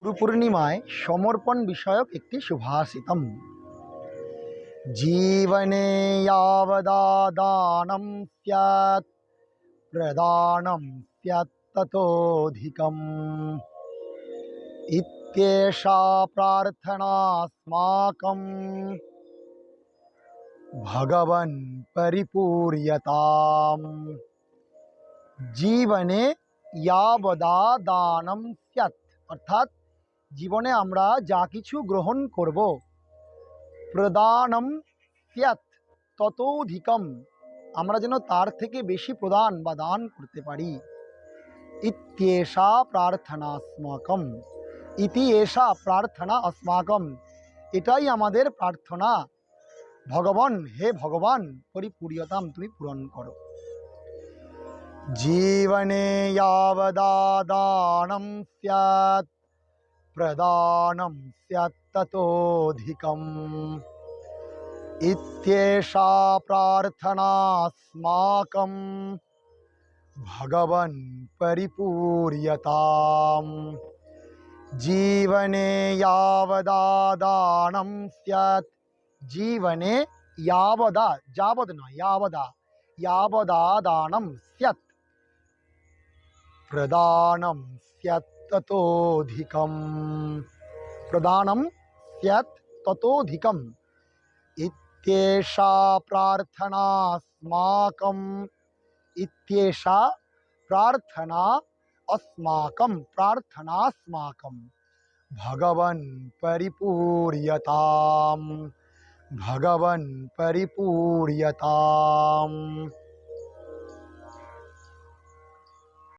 গুরু পূর্ণিমায় সমর্পণ বিষয়ক একটি সুভাষিতম। জীবনে यावदा दानं स्यात् प्रदानं स्यात् ततोऽधिकम् इत्येषा प्रार्थनास्माकं भगवन् परिपूर्यताम्। জীবনে यावदा दानं स्यात् অর্থাৎ জীবনে আমরা যা কিছু গ্রহণ করব, প্রদানম স্যাৎ ততোধিকম, আমরা যেন তার থেকে বেশি প্রদান বা দান করতে পারি। ইত্যেষা প্রার্থনা अस्माकं, ইতি এষা প্রার্থনা अस्माकं, এটাই আমাদের প্রার্থনা। ভগবান, হে ভগবান, পরিপূর্যতাম, তুমি পূরণ করো। জীবনে यावदा दानं स्यात् प्रदानं स्यात् ततोऽधिकम् इत्येषा प्रार्थनास्माकं भगवन् परिपूर्यताम्। जीवने यावदा दानं स्यात्, जीवने यावदा, যাবদ নয়, यावदा, यावदा दानं स्यात् प्रदानं स्यात् ततोऽधिकम्, प्रदानं स्यात् ततोऽधिकम् इत्येषा प्रार्थनास्माकम्, इत्येषा प्रार्थना अस्माकं, प्रार्थनास्माकं भगवन् परिपूर्यताम्, भगवन् परिपूर्यताम्।